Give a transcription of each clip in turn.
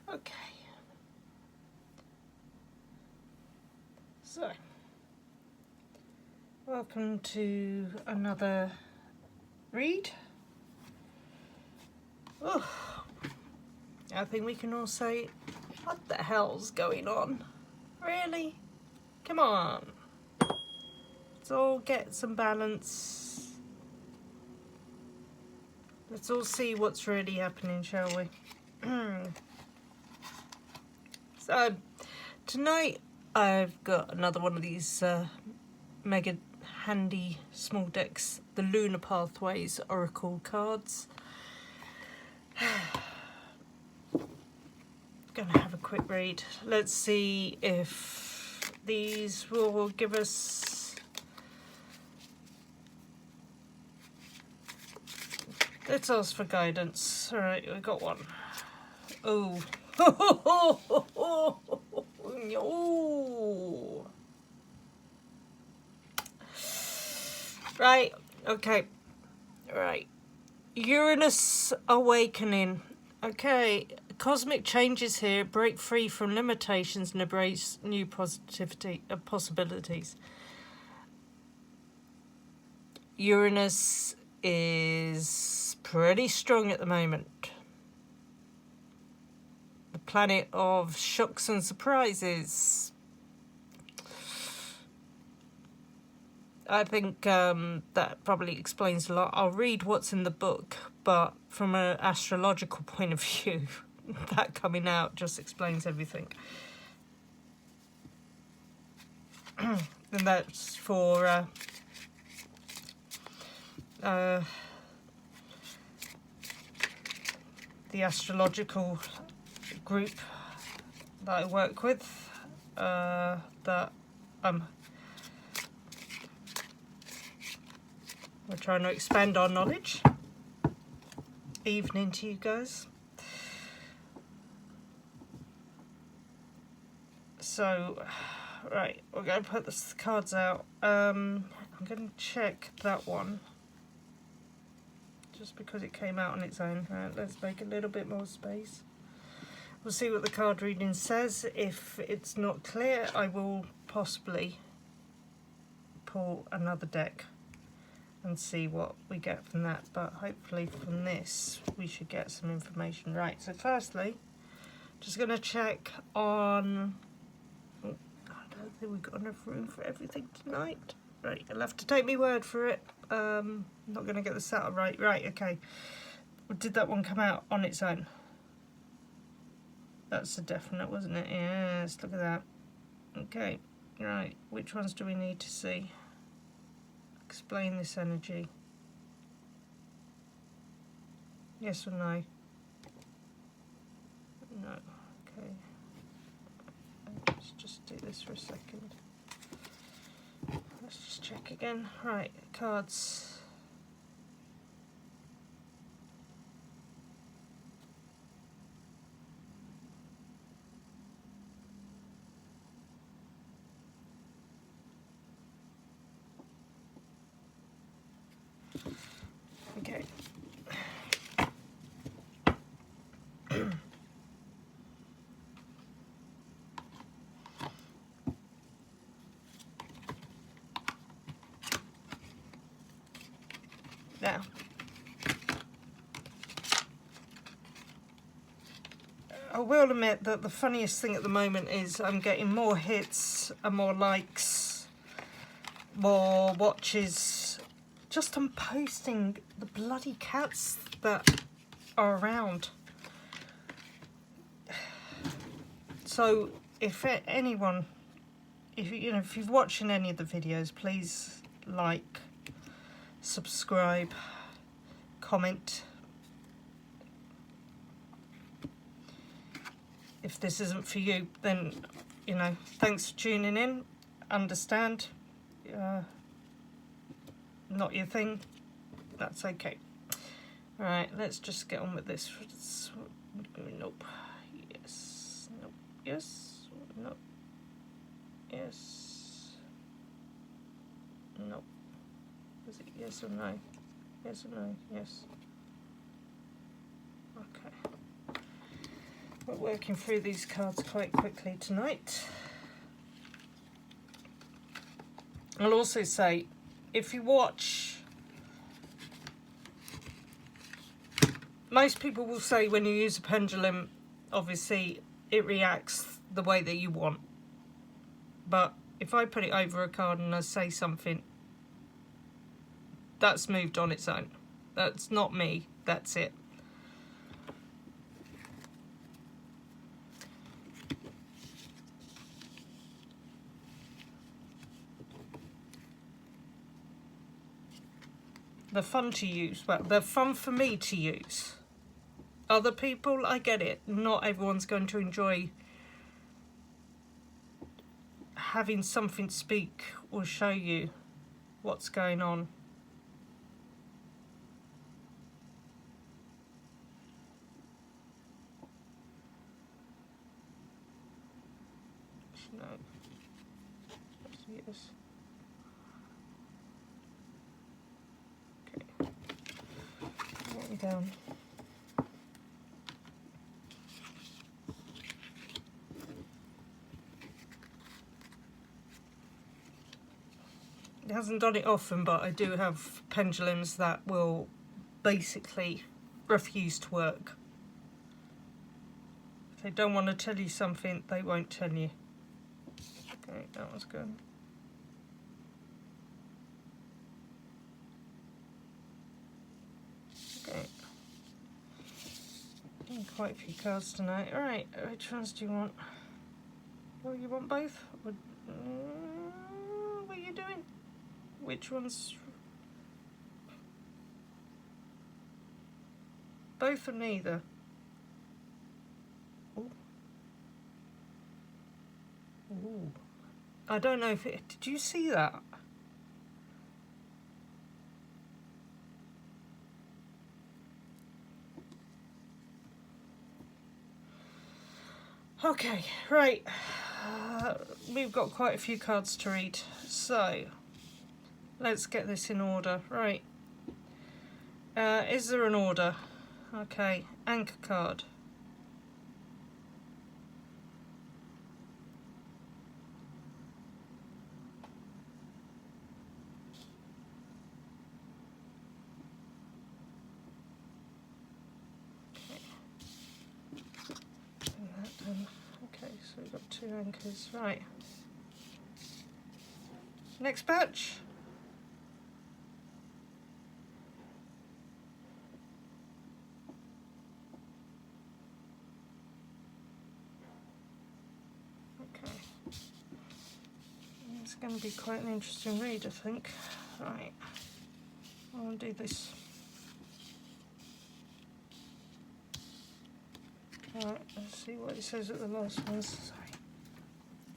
Okay. So, welcome to another read. Oh, I think we can all say, what the hell's going on? Really? Come on. Let's all get some balance. Let's all see what's really happening, shall we? So, tonight I've got another one of these mega handy small decks, the Lunar Pathways Oracle cards. Gonna have a quick read. Let's see if these will give us... Let's ask for guidance. Alright, we got one. Oh. Oh. Right, okay. Right. Uranus awakening. Okay, cosmic changes here. Break free from limitations and embrace new possibilities. Uranus is pretty strong at the moment. The planet of shocks and surprises. I think that probably explains a lot. I'll read what's in the book, but from an astrological point of view, that coming out just explains everything. And that's for the astrological group that I work with, that we're trying to expand our knowledge. Evening to you guys. So, right, we're going to put the cards out. I'm going to check that one. Just because it came out on its own. Right, let's make a little bit more space. We'll see what the card reading says. If it's not clear, I will possibly pull another deck and see what we get from that, but hopefully from this we should get some information. Right, so firstly, just going to check on... I don't think we've got enough room for everything tonight. Right, you'll have to take me word for it. I'm not going to get this out right. Right, okay. Did that one come out on its own? That's a definite, wasn't it? Yes, look at that. Okay, right, which ones do we need to see? Explain this energy. Yes or no? No. Okay. Let's just do this for a second. Let's just check again. Right, cards. Okay. Now, I will admit that the funniest thing at the moment is I'm getting more hits and more likes, more watches, just on posting the bloody cats that are around. So if anyone, if you're watching any of the videos, please like, subscribe, comment. If this isn't for you, then thanks for tuning in. Understand, not your thing, that's okay. Alright, let's just get on with this. Nope. Yes. Nope. Yes. Nope. Yes. Nope. Is it yes or no? Yes or no? Yes. Okay. We're working through these cards quite quickly tonight. I'll also say, if you watch, most people will say when you use a pendulum, obviously it reacts the way that you want. But if I put it over a card and I say something, that's moved on its own. That's not me, that's it. They're fun to use. Well, they're fun for me to use. Other people, I get it. Not everyone's going to enjoy having something speak or show you what's going on. No. Yes. Okay. Let me down. It hasn't done it often, but I do have pendulums that will basically refuse to work. If they don't want to tell you something, they won't tell you. Okay, that was good. Okay. Quite a few cards tonight. Alright, which ones do you want? Oh, you want both? What are you doing? Which ones? Both or neither? Ooh. Ooh. I don't know if it... Did you see that? Okay, right. We've got quite a few cards to read, so let's get this in order. Right. Is there an order? Okay, anchor card. Okay, so we've got 2 anchors. Right. Next batch. Okay. It's going to be quite an interesting read, I think. Right. I'll do this. Alright, let's see what it says at the last one. Sorry.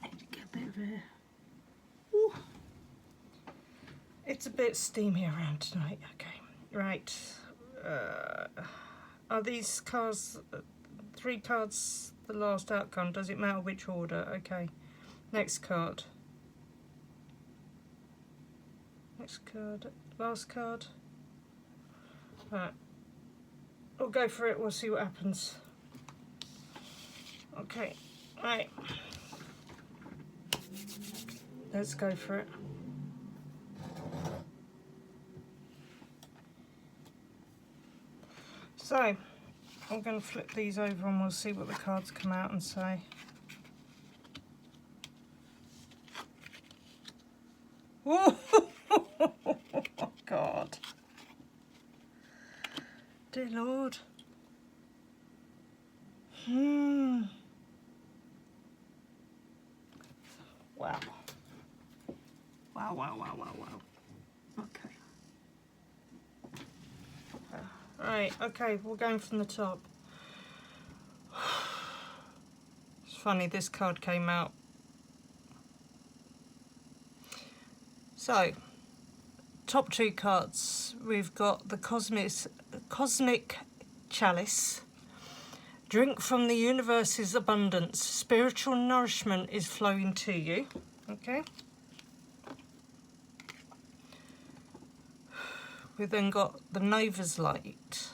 I need to get a bit of air. Ooh. It's a bit steamy around tonight. Okay, right. Are these cards, 3 cards, the last outcome? Does it matter which order? Okay. Next card. Next card. Last card. Right. We'll go for it. We'll see what happens. Okay, right. Let's go for it. So, I'm going to flip these over and we'll see what the cards come out and say. Oh, God. Dear Lord. Wow. Wow, wow, wow, wow, wow. Okay. Right, okay, we're going from the top. It's funny, this card came out. So, top 2 cards. We've got the Cosmic Chalice. Drink from the universe's abundance. Spiritual nourishment is flowing to you. Okay. We've then got the Nova's Light.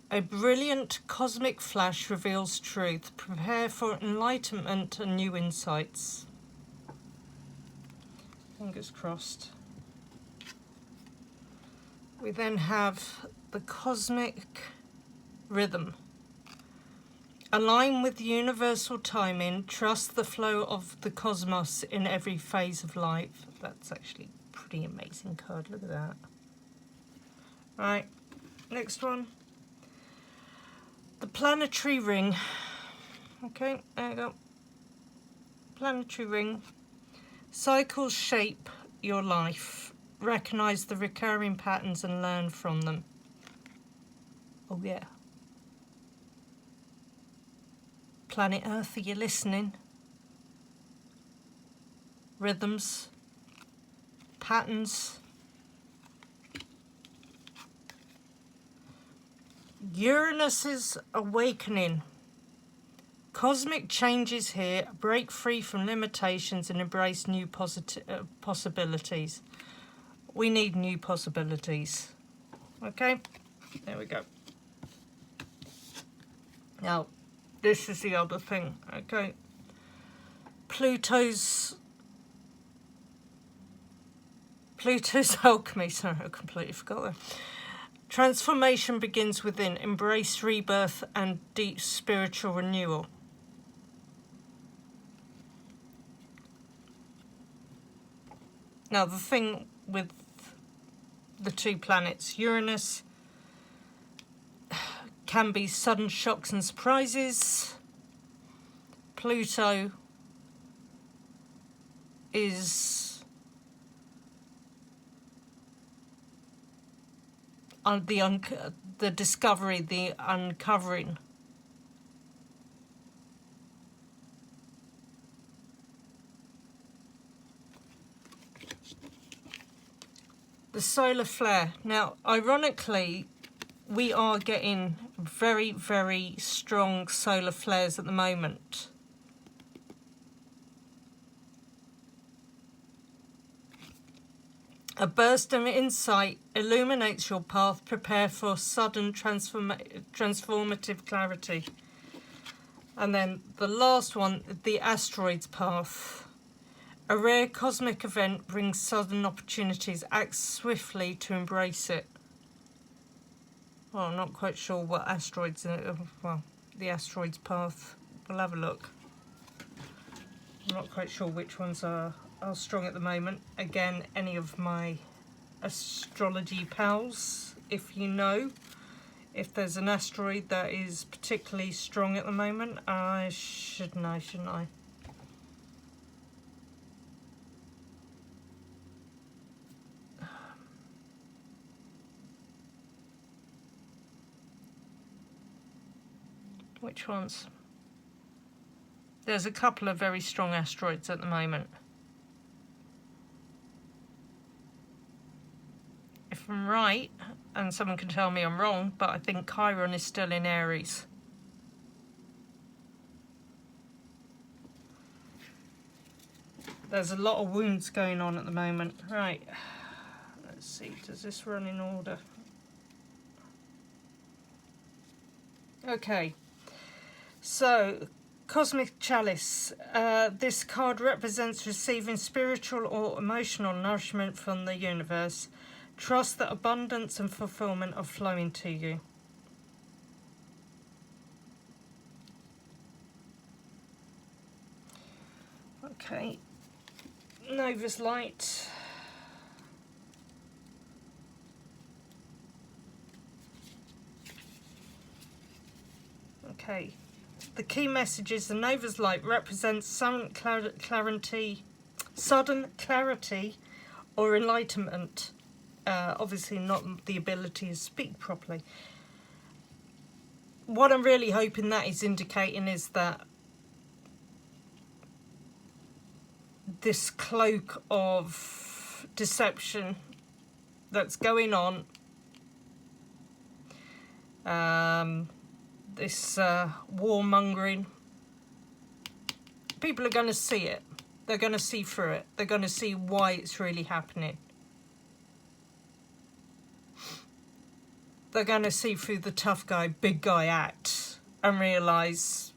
A brilliant cosmic flash reveals truth. Prepare for enlightenment and new insights. Fingers crossed. We then have the cosmic rhythm. Align with universal timing. Trust the flow of the cosmos in every phase of life. That's actually a pretty amazing card. Look at that. Right, next one. The planetary ring. Okay, there you go. Planetary ring. Cycles shape your life. Recognize the recurring patterns and learn from them. Oh yeah. Planet Earth, are you listening? Rhythms, patterns. Uranus's awakening. Cosmic changes here. Break free from limitations and embrace new possibilities. We need new possibilities. Okay, there we go. Now, this is the other thing. Okay, Pluto's alchemy. Sorry, I completely forgot that. Transformation begins within. Embrace rebirth and deep spiritual renewal. Now, the thing with the two planets, Uranus can be sudden shocks and surprises. Pluto is the discovery, the uncovering. The solar flare. Now, ironically, we are getting very, very strong solar flares at the moment. A burst of insight illuminates your path. Prepare for sudden transformative clarity. And then the last one, the asteroid's path. A rare cosmic event brings sudden opportunities. Act swiftly to embrace it. Well, I'm not quite sure what asteroids... well, the asteroid's path. We'll have a look. I'm not quite sure which ones are strong at the moment. Again, any of my astrology pals, if you know, if there's an asteroid that is particularly strong at the moment, I should know, shouldn't I? Which ones? There's a couple of very strong asteroids at the moment. If I'm right, and someone can tell me I'm wrong, but I think Chiron is still in Aries. There's a lot of wounds going on at the moment. Right, let's see, does this run in order? Okay, so Cosmic Chalice. This card represents receiving spiritual or emotional nourishment from the universe. Trust that abundance and fulfillment are flowing to you. Okay, Nova's light. Okay, the key message is the Nova's light represents sudden clarity or enlightenment. Obviously not the ability to speak properly. What I'm really hoping that is indicating is that this cloak of deception that's going on, this warmongering, people are going to see it. They're going to see through it. They're going to see why it's really happening. they're going to see through the tough guy, big guy act and realise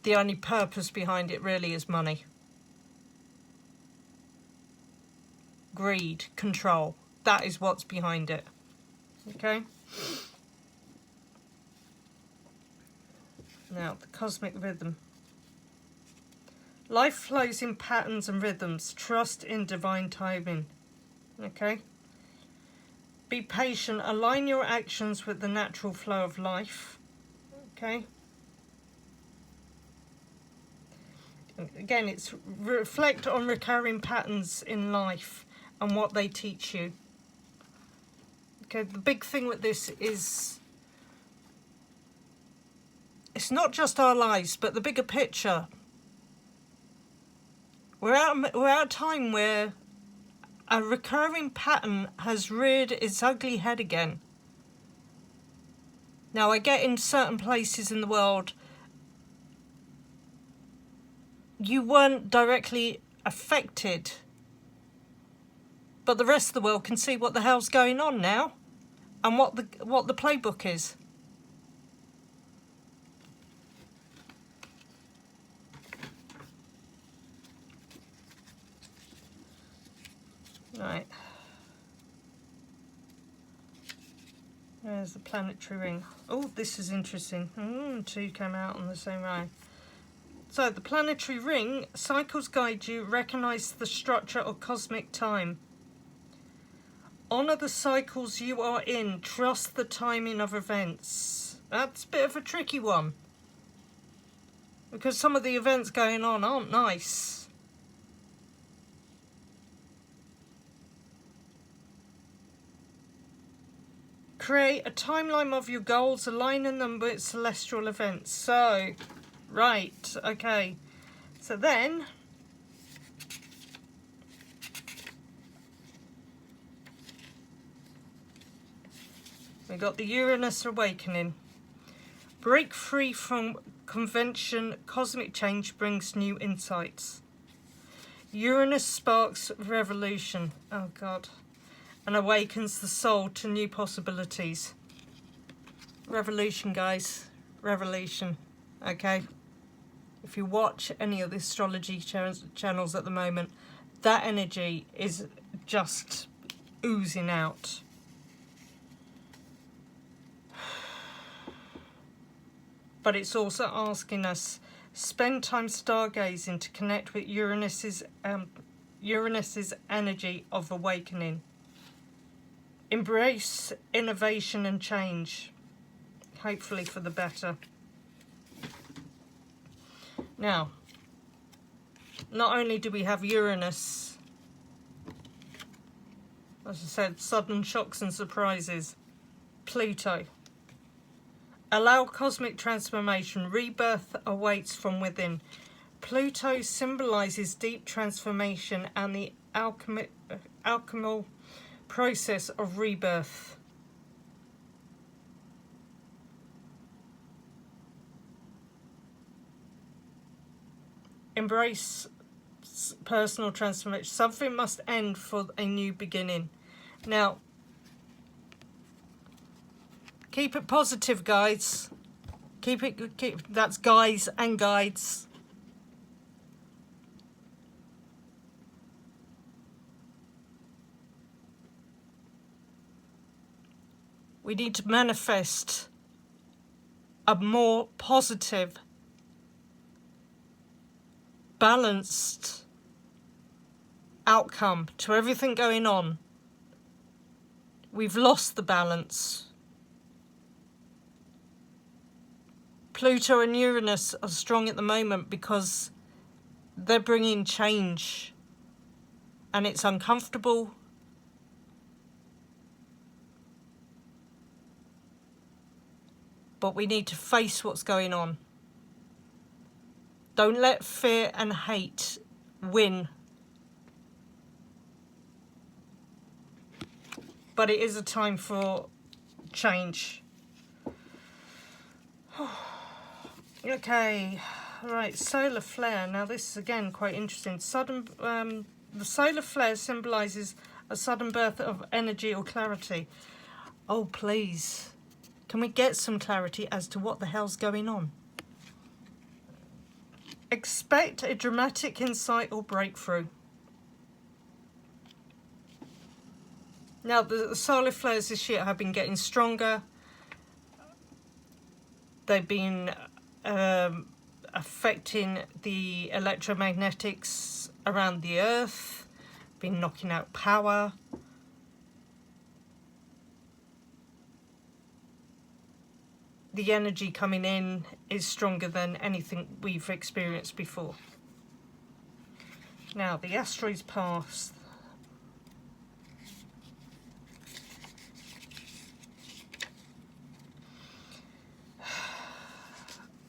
the only purpose behind it really is money. Greed, control. That is what's behind it. Okay? Now, the cosmic rhythm. Life flows in patterns and rhythms. Trust in divine timing. Okay? Be patient. Align your actions with the natural flow of life. Okay? Again, it's reflect on recurring patterns in life and what they teach you. Okay, the big thing with this is it's not just our lives, but the bigger picture. We're at a time where a recurring pattern has reared its ugly head again. Now, I get in certain places in the world, you weren't directly affected, but the rest of the world can see what the hell's going on now and what the playbook is. Right. There's the planetary ring. Oh, this is interesting. Two came out on the same ray. So the planetary ring, cycles guide you, recognise the structure of cosmic time. Honour the cycles you are in, trust the timing of events. That's a bit of a tricky one, because some of the events going on aren't nice. Create a timeline of your goals, aligning them with celestial events. So, right, okay. So then, we got the Uranus awakening. Break free from convention, cosmic change brings new insights. Uranus sparks revolution. Oh God. And awakens the soul to new possibilities. Revolution, guys. Revolution. Okay? If you watch any of the astrology channels at the moment, that energy is just oozing out. But it's also asking us, spend time stargazing to connect with Uranus's energy of awakening. Embrace innovation and change, hopefully for the better. Now, not only do we have Uranus, as I said, sudden shocks and surprises, Pluto. Allow cosmic transformation, rebirth awaits from within. Pluto symbolises deep transformation and the alchemical process of rebirth. Embrace personal transformation. Something must end for a new beginning. Now, keep it positive, guys. Keep that's guys and guides. We need to manifest a more positive, balanced outcome to everything going on. We've lost the balance. Pluto and Uranus are strong at the moment because they're bringing change, and it's uncomfortable. But we need to face what's going on. Don't let fear and hate win. But it is a time for change. Okay, right, solar flare. Now this is again quite interesting. Sudden The solar flare symbolises a sudden birth of energy or clarity. Oh, please. Can we get some clarity as to what the hell's going on? Expect a dramatic insight or breakthrough. Now, the solar flares this year have been getting stronger. They've been affecting the electromagnetics around the Earth, been knocking out power. The energy coming in is stronger than anything we've experienced before. Now, the asteroids pass.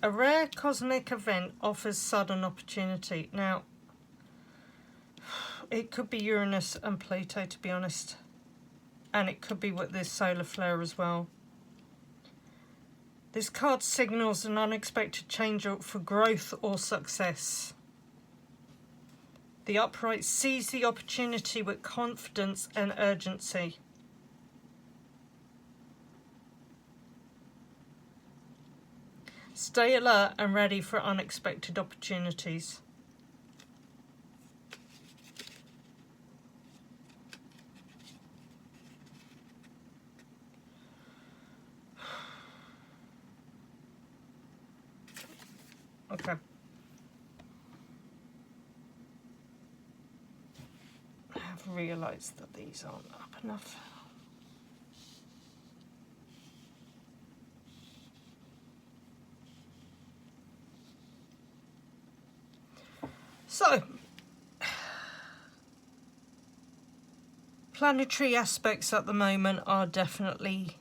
A rare cosmic event offers sudden opportunity. Now, it could be Uranus and Pluto, to be honest. And it could be with this solar flare as well. This card signals an unexpected change for growth or success. The upright sees the opportunity with confidence and urgency. Stay alert and ready for unexpected opportunities. Okay. I have realised that these aren't up enough. So, planetary aspects at the moment are definitely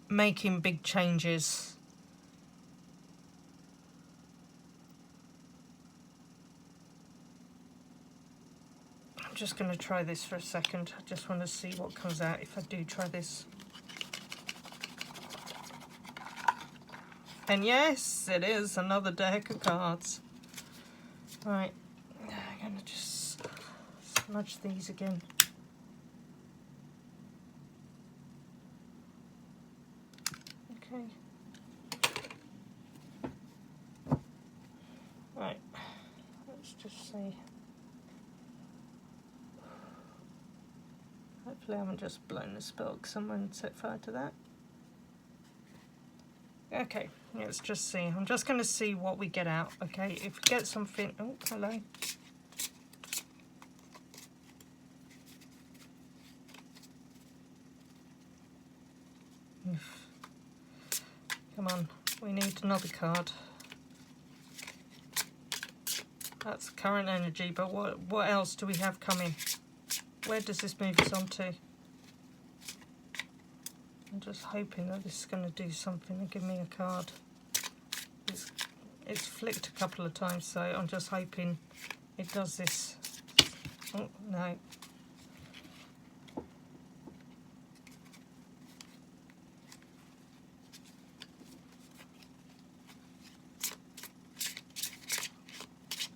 making big changes. I'm just going to try this for a second. I just want to see what comes out if I do try this. And yes, it is another deck of cards. Right, I'm going to just smudge these again. Okay. Right, let's just see. Hopefully I haven't just blown the spell because someone set fire to that. Okay, let's just see. I'm just going to see what we get out. Okay, if we get something... Oh, hello. Come on, we need another card. That's current energy, but what else do we have coming? Where does this move us on to? I'm just hoping that this is going to do something and give me a card. It's flicked a couple of times, so I'm just hoping it does this. Oh, no.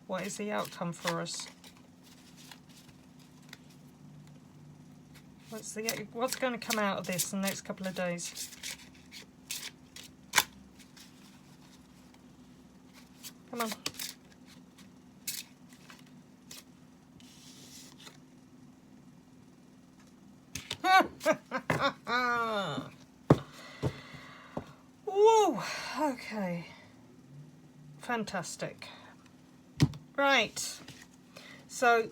What is the outcome for us? What's going to come out of this in the next couple of days? Come on. Whoa! Okay. Fantastic. Right. So,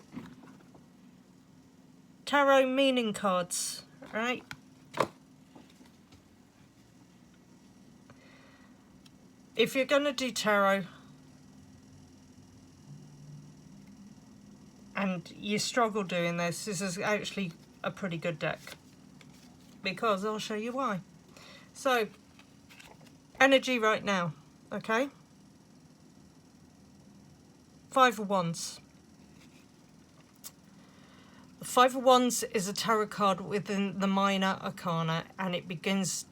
tarot meaning cards, right? If you're going to do tarot and you struggle doing this is actually a pretty good deck, because I'll show you why. So, energy right now, okay? Five of Wands. The Five of Wands is a tarot card within the minor arcana, and it belongs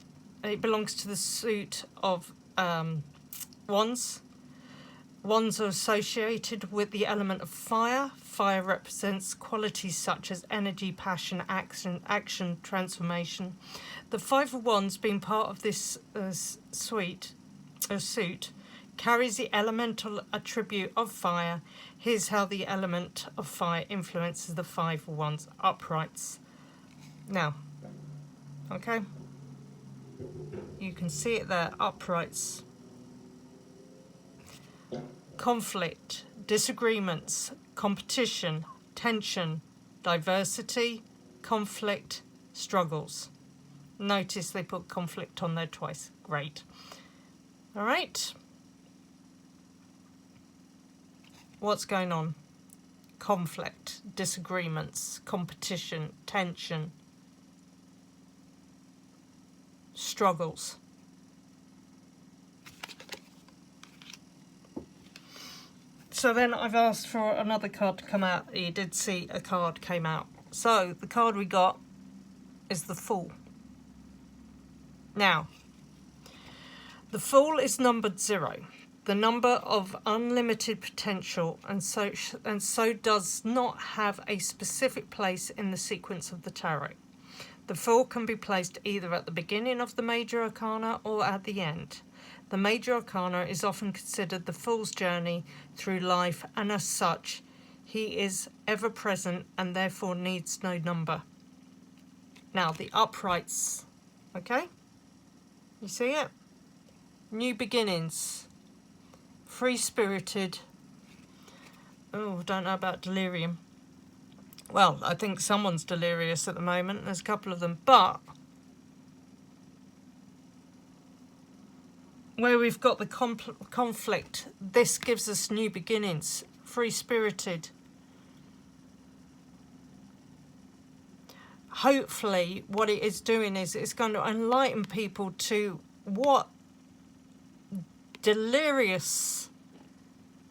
to the suit of wands. Wands are associated with the element of fire. Fire represents qualities such as energy, passion, action, transformation. The Five of Wands, being part of this suit, carries the elemental attribute of fire. Here's how the element of fire influences the Five of Wands uprights. Now, okay, you can see it there, uprights. Conflict, disagreements, competition, tension, diversity, conflict, struggles. Notice they put conflict on there twice. Great. All right. What's going on? Conflict, disagreements, competition, tension, struggles. So then I've asked for another card to come out. You did see a card came out. So the card we got is the Fool. Now, the Fool is numbered 0, the number of unlimited potential, and so does not have a specific place in the sequence of the tarot. The Fool can be placed either at the beginning of the major arcana or at the end. The major arcana is often considered the Fool's journey through life, and as such, he is ever present and therefore needs no number. Now, the uprights, okay? You see it? New beginnings, free-spirited. Oh, don't know about delirium. Well, I think someone's delirious at the moment. There's a couple of them, but where we've got the conflict, this gives us new beginnings, free-spirited. Hopefully what it is doing is it's going to enlighten people to what delirious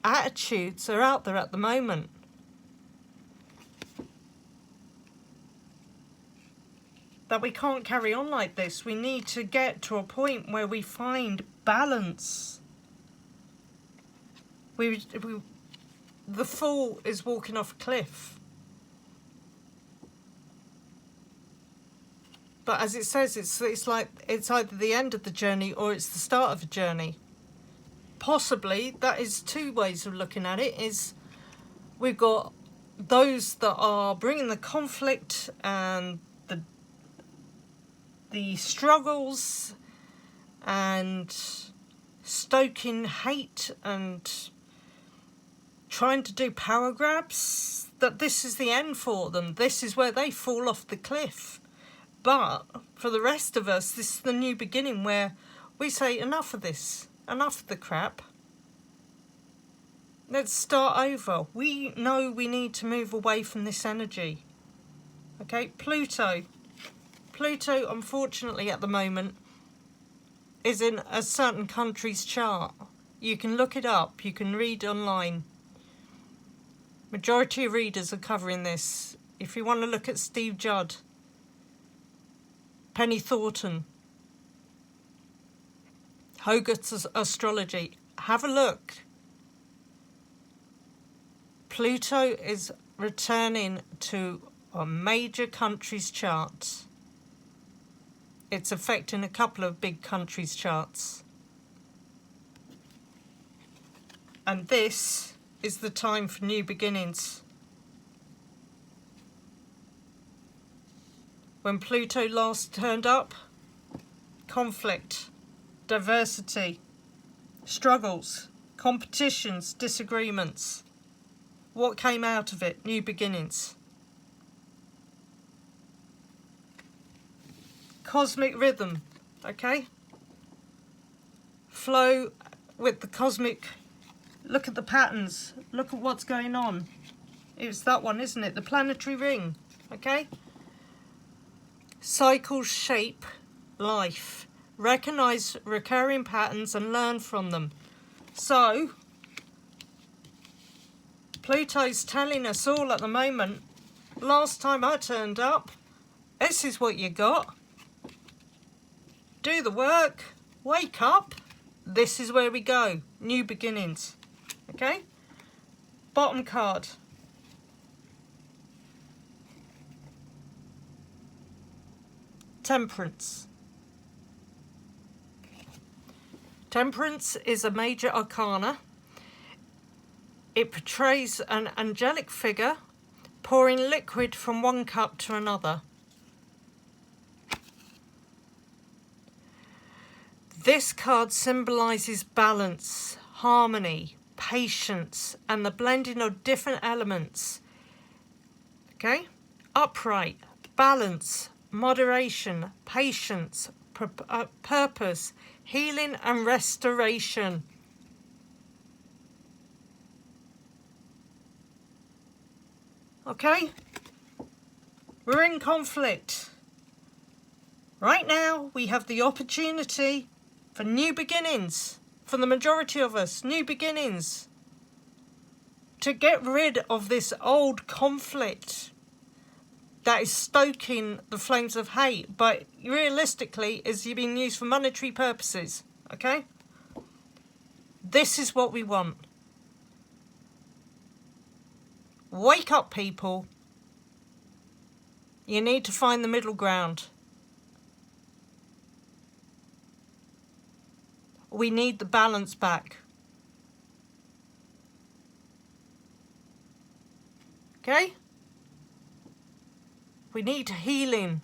attitudes are out there at the moment. That we can't carry on like this. We need to get to a point where we find balance. The Fool is walking off a cliff. But as it says, it's like it's either the end of the journey or it's the start of a journey. Possibly, that is two ways of looking at it. Is we've got those that are bringing the conflict and the struggles and stoking hate and trying to do power grabs, that this is the end for them. This is where they fall off the cliff. But for the rest of us, this is the new beginning where we say enough of this, enough of the crap. Let's start over. We know we need to move away from this energy. Okay, Pluto. Pluto, unfortunately, at the moment, is in a certain country's chart. You can look it up. You can read online. Majority of readers are covering this. If you want to look at Steve Judd, Penny Thornton, Hogarth's Astrology, have a look. Pluto is returning to a major country's chart. It's affecting a couple of big countries' charts. And this is the time for new beginnings. When Pluto last turned up, conflict, diversity, struggles, competitions, disagreements. What came out of it? New beginnings. Cosmic rhythm, okay? Flow with the cosmic. Look at the patterns. Look at what's going on. It's that one, isn't it? The planetary ring, okay? Cycles shape life. Recognize recurring patterns and learn from them. So, Pluto's telling us all at the moment, last time I turned up, this is what you got. Do the work, wake up, this is where we go, new beginnings, Okay? Bottom card. Temperance. Temperance is a major arcana. It portrays an angelic figure pouring liquid from one cup to another. This card symbolises balance, harmony, patience, and the blending of different elements. Okay? Upright, balance, moderation, patience, purpose, healing and restoration. Okay? We're in conflict. Right now, we have the opportunity for new beginnings. For the majority of us, new beginnings. To get rid of this old conflict that is stoking the flames of hate, but realistically is being used for monetary purposes. Okay? This is what we want. Wake up, people. You need to find the middle ground. We need the balance back. Okay? We need healing.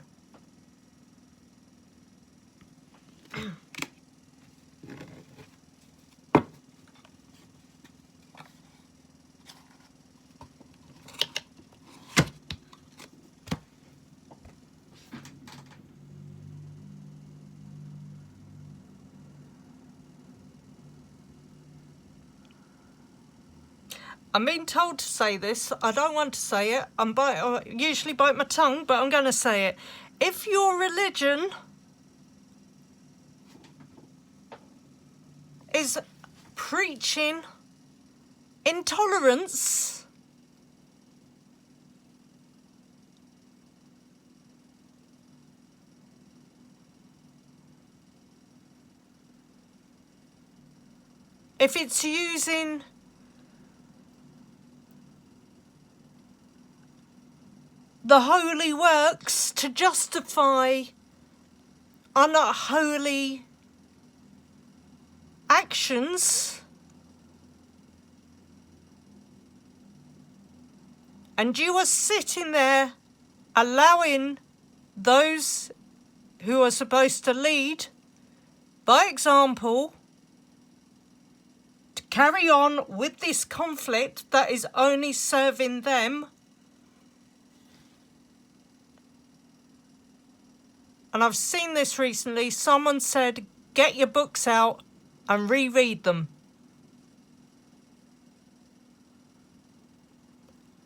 I'm being told to say this. I don't want to say it. I usually bite my tongue, but I'm going to say it. If your religion is preaching intolerance, if it's using the holy works to justify unholy actions, and you are sitting there allowing those who are supposed to lead by example to carry on with this conflict that is only serving them. And I've seen this recently. Someone said, get your books out and reread them.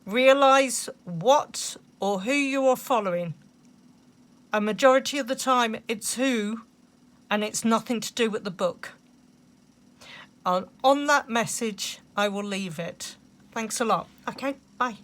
Realise what or who you are following. A majority of the time it's who, and it's nothing to do with the book. And on that message, I will leave it. Thanks a lot. Okay, bye.